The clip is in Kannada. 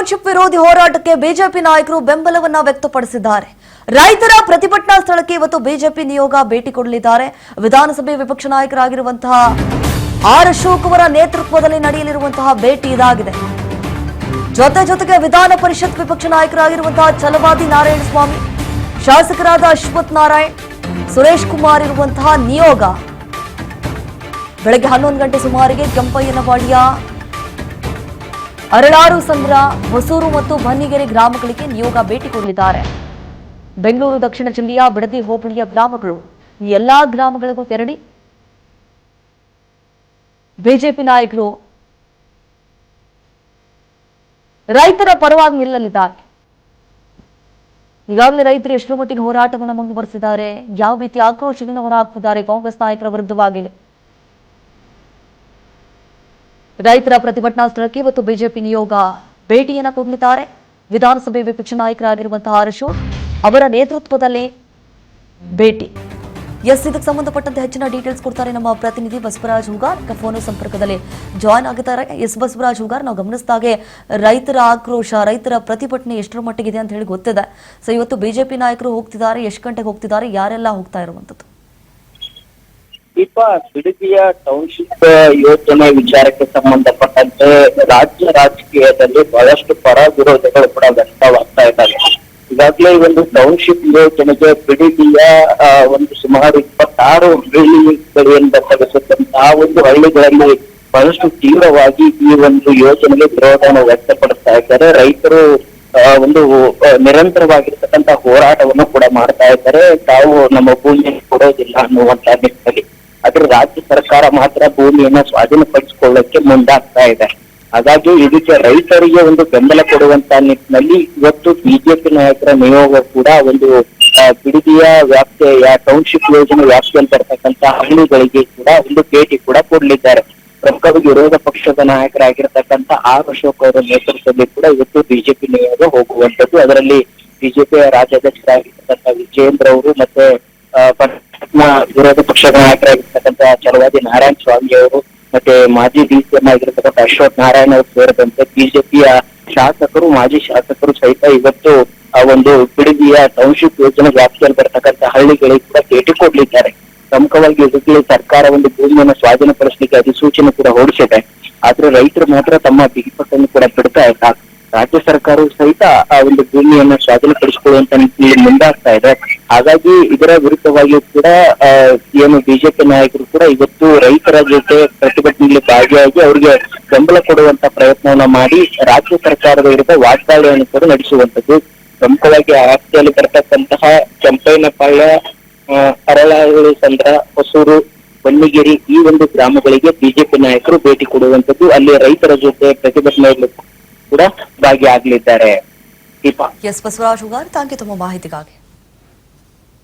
ಟೌನ್ಶಿಪ್ ವಿರೋಧಿ ಹೋರಾಟಕ್ಕೆ ಬಿಜೆಪಿ ನಾಯಕರು ಬೆಂಬಲವನ್ನ ವ್ಯಕ್ತಪಡಿಸಿದ್ದಾರೆ. ರೈತರ ಪ್ರತಿಭಟನಾ ಸ್ಥಳಕ್ಕೆ ಇವತ್ತು ಬಿಜೆಪಿ ನಿಯೋಗ ಭೇಟಿ ಕೊಡಲಿದ್ದಾರೆ. ವಿಧಾನಸಭೆ ವಿಪಕ್ಷ ನಾಯಕರಾಗಿರುವಂತಹ ಆರ್ ಅಶೋಕ್ ಅವರ ನೇತೃತ್ವದಲ್ಲಿ ನಡೆಯಲಿರುವಂತಹ ಭೇಟಿ ಇದಾಗಿದೆ. ಜೊತೆಗೆ ವಿಧಾನ ಪರಿಷತ್ ವಿಪಕ್ಷ ನಾಯಕರಾಗಿರುವಂತಹ ಛಲವಾದಿ ನಾರಾಯಣಸ್ವಾಮಿ, ಶಾಸಕರಾದ ಅಶ್ವಥ್ ನಾರಾಯಣ್, ಸುರೇಶ್ ಕುಮಾರ್ ಇರುವಂತಹ ನಿಯೋಗ ಬೆಳಗ್ಗೆ 11 ಗಂಟೆ ಸುಮಾರಿಗೆ ಕೆಂಪಯ್ಯನವಾಡಿಯ ಅರಳಾರು ಸಂದ್ರ, ಹೊಸೂರು ಮತ್ತು ಬನ್ನಿಗೆರೆ ಗ್ರಾಮಗಳಿಗೆ ನಿಯೋಗ ಭೇಟಿ ಕೊಡಲಿದ್ದಾರೆ. ಬೆಂಗಳೂರು ದಕ್ಷಿಣ ಜಿಲ್ಲೆಯ ಬಿಡದಿ ಹೋಬಳಿಯ ಗ್ರಾಮಗಳು, ಈ ಎಲ್ಲಾ ಗ್ರಾಮಗಳಿಗೂ ತೆರಳಿ ಬಿಜೆಪಿ ನಾಯಕರು ರೈತರ ಪರವಾಗಿ ನಿಲ್ಲಲಿದ್ದಾರೆ. ಈಗಾಗಲೇ ರೈತರು ಎಷ್ಟರ ಮಟ್ಟಿಗೆ ಹೋರಾಟವನ್ನು ಮುಂದುವರೆಸಿದ್ದಾರೆ, ಯಾವ ರೀತಿ ಆಕ್ರೋಶವನ್ನು ಹೊರಹಾಕುತ್ತಿದ್ದಾರೆ ಕಾಂಗ್ರೆಸ್ ನಾಯಕರ ವಿರುದ್ಧವಾಗಿ. ರೈತರ ಪ್ರತಿಭಟನಾ ಸ್ಥಳಕ್ಕೆ ಇವತ್ತು ಬಿಜೆಪಿ ನಿಯೋಗ ಭೇಟಿಯನ್ನು ಕೊಡಲಿದ್ದಾರೆ. ವಿಧಾನಸಭೆ ವಿಪಕ್ಷ ನಾಯಕರಾಗಿರುವಂತಹ ಆರ್ ಅಶೋಕ್ ಅವರ ನೇತೃತ್ವದಲ್ಲಿ ಭೇಟಿ. ಇದಕ್ಕೆ ಸಂಬಂಧಪಟ್ಟಂತೆ ಹೆಚ್ಚಿನ ಡೀಟೇಲ್ಸ್ ಕೊಡ್ತಾರೆ ನಮ್ಮ ಪ್ರತಿನಿಧಿ ಬಸವರಾಜ್ ಹೂಗಾರ್. ಫೋನ್ ಸಂಪರ್ಕದಲ್ಲಿ ಜಾಯ್ನ್ ಆಗಿದ್ದಾರೆ. ಬಸವರಾಜ್ ಹೂಗಾರ್, ನಾವು ಗಮನಿಸಿದಾಗೆ ರೈತರ ಆಕ್ರೋಶ, ರೈತರ ಪ್ರತಿಭಟನೆ ಎಷ್ಟರ ಮಟ್ಟಿಗಿದೆ ಅಂತ ಹೇಳಿ ಗೊತ್ತಿದೆ. ಸೊ ಇವತ್ತು ಬಿಜೆಪಿ ನಾಯಕರು ಹೋಗ್ತಿದ್ದಾರೆ, ಎಷ್ಟು ಗಂಟೆಗೆ ಹೋಗ್ತಿದ್ದಾರೆ, ಯಾರೆಲ್ಲ ಹೋಗ್ತಾ ಇರುವಂತದ್ದು? ಬಿಡದಿಯ ಟೌನ್ಶಿಪ್ ಯೋಜನೆ ವಿಚಾರಕ್ಕೆ ಸಂಬಂಧಪಟ್ಟಂತೆ ರಾಜ್ಯ ರಾಜಕೀಯದಲ್ಲಿ ಬಹಳಷ್ಟು ಪರ ವಿರೋಧಗಳು ಕೂಡ ವ್ಯಕ್ತವಾಗ್ತಾ ಇದ್ದಾವೆ. ಈಗಾಗಲೇ ಈ ಒಂದು ಟೌನ್ಶಿಪ್ ಯೋಜನೆಗೆ ಬಿಡದಿಯ ಒಂದು ಸುಮಾರು 26 ಹಳ್ಳಿಗಳಿಂದ ತೆಗೆಸುತ್ತಂತಹ ಒಂದು ಹಳ್ಳಿಗಳಲ್ಲಿ ಬಹಳಷ್ಟು ತೀವ್ರವಾಗಿ ಈ ಒಂದು ಯೋಜನೆಗೆ ವಿರೋಧವನ್ನು ವ್ಯಕ್ತಪಡಿಸ್ತಾ ಇದ್ದಾರೆ. ರೈತರು ಒಂದು ನಿರಂತರವಾಗಿರ್ತಕ್ಕಂಥ ಹೋರಾಟವನ್ನು ಕೂಡ ಮಾಡ್ತಾ ಇದ್ದಾರೆ. ತಾವು ನಮ್ಮ ಭೂಮಿಯನ್ನು ಕೊಡೋದಿಲ್ಲ ಅನ್ನುವಂತ ನಿಟ್ಟಿನಲ್ಲಿ. ಆದ್ರೆ ರಾಜ್ಯ ಸರ್ಕಾರ ಮಾತ್ರ ಭೂಮಿಯನ್ನ ಸ್ವಾಧೀನಪಡಿಸಿಕೊಳ್ಳಕ್ಕೆ ಮುಂದಾಗ್ತಾ ಇದೆ. ಹಾಗಾಗಿ ಇದಕ್ಕೆ ರೈತರಿಗೆ ಒಂದು ಬೆಂಬಲ ಕೊಡುವಂತ ನಿಟ್ಟಿನಲ್ಲಿ ಇವತ್ತು ಬಿಜೆಪಿ ನಾಯಕರ ನಿಯೋಗ ಕೂಡ ಒಂದು ಬಿಡದಿಯ ವ್ಯಾಪ್ತಿಯ ಟೌನ್ಶಿಪ್ ಯೋಜನೆ ವ್ಯಾಪ್ತಿಯಲ್ಲಿ ಬರ್ತಕ್ಕಂಥ ಹಳ್ಳಿಗಳಿಗೆ ಕೂಡ ಒಂದು ಭೇಟಿ ಕೂಡ ಕೊಡಲಿದ್ದಾರೆ. ಪ್ರಮುಖವಾಗಿ ವಿರೋಧ ಪಕ್ಷದ ನಾಯಕರಾಗಿರ್ತಕ್ಕಂಥ ಆರ್ ಅಶೋಕ್ ಅವರ ನೇತೃತ್ವದಲ್ಲಿ ಕೂಡ ಇವತ್ತು ಬಿಜೆಪಿ ನಿಯೋಗ ಹೋಗುವಂತದ್ದು. ಅದರಲ್ಲಿ ಬಿಜೆಪಿಯ ರಾಜ್ಯಾಧ್ಯಕ್ಷರಾಗಿರ್ತಕ್ಕಂಥ ವಿಜೇಂದ್ರ ಅವರು ಮತ್ತೆ ವಿರೋಧ ಪಕ್ಷದ ನಾಯಕರಾಗಿರ್ತಕ್ಕಂಥ ಛಲವಾದಿ ನಾರಾಯಣ ಸ್ವಾಮಿ ಅವರು ಮತ್ತೆ ಮಾಜಿ ಡಿಸಿಎಂ ಆಗಿರ್ತಕ್ಕಂಥ ಅಶ್ವಥ್ ನಾರಾಯಣ್ ಅವರು ಸೇರಿದಂತೆ ಬಿಜೆಪಿಯ ಶಾಸಕರು, ಮಾಜಿ ಶಾಸಕರು ಸಹಿತ ಇವತ್ತು ಆ ಒಂದು ಬಿಡದಿಯ ಟೌನ್ಶಿಪ್ ಯೋಜನೆ ವ್ಯಾಪ್ತಿಯಲ್ಲಿ ಬರ್ತಕ್ಕಂಥ ಹಳ್ಳಿಗಳಿಗೆ ಕೂಡ ಭೇಟಿ ಕೊಡ್ಲಿದ್ದಾರೆ. ಪ್ರಮುಖವಾಗಿ ಇದಕ್ಕೆ ಸರ್ಕಾರ ಒಂದು ಭೂಮಿಯನ್ನು ಸ್ವಾಧೀನಪಡಿಸಲಿಕ್ಕೆ ಅಧಿಸೂಚನೆ ಕೂಡ ಹೊರಡಿಸಿದೆ. ಆದ್ರೆ ರೈತರು ಮಾತ್ರ ತಮ್ಮ ಬಿಗಿಪಟ್ಟನ್ನು ಕೂಡ ಬಿಡ್ತಾ ಇಲ್ಲ. ರಾಜ್ಯ ಸರ್ಕಾರವು ಸಹಿತ ಆ ಒಂದು ಭೂಮಿಯನ್ನ ಸ್ವಾಧೀನಪಡಿಸಿಕೊಳ್ಳುವಂತ ನಿಟ್ಟಿನಲ್ಲಿ ಮುಂದಾಗ್ತಾ ಇದೆ. ಹಾಗಾಗಿ ಇದರ ವಿರುದ್ಧವಾಗಿಯೂ ಕೂಡ ಏನು ಬಿಜೆಪಿ ನಾಯಕರು ಕೂಡ ಇವತ್ತು ರೈತರ ಜೊತೆ ಪ್ರತಿಭಟನೆಯಲ್ಲಿ ಭಾಗಿಯಾಗಿ ಅವರಿಗೆ ಬೆಂಬಲ ಕೊಡುವಂತ ಪ್ರಯತ್ನವನ್ನ ಮಾಡಿ ರಾಜ್ಯ ಸರ್ಕಾರದ ವಿರುದ್ಧ ವಾಗ್ದಾಳಿಯನ್ನು ಕೂಡ ನಡೆಸುವಂತದ್ದು. ಪ್ರಮುಖವಾಗಿ ಆ ವ್ಯಾಪ್ತಿಯಲ್ಲಿ ಬರ್ತಕ್ಕಂತಹ ಕೆಂಪಯ್ಯನಪಾಳ್ಯ, ಅರಳಾರು ಸಂದ್ರ, ಹೊಸೂರು, ಬನ್ನಿಗೇರಿ ಈ ಒಂದು ಗ್ರಾಮಗಳಿಗೆ ಬಿಜೆಪಿ ನಾಯಕರು ಭೇಟಿ ಕೊಡುವಂತದ್ದು. ಅಲ್ಲಿ ರೈತರ ಜೊತೆ ಪ್ರತಿಭಟನೆಯಲ್ಲಿ ಕೂಡ ಭಾಗಿಯಾಗಲಿದ್ದಾರೆ. ಬಸವರಾಜ್ ಹೂಗಾರ್, ಥ್ಯಾಂಕ್ ಯು ತಮ್ಮ ಮಾಹಿತಿಗಾಗಿ.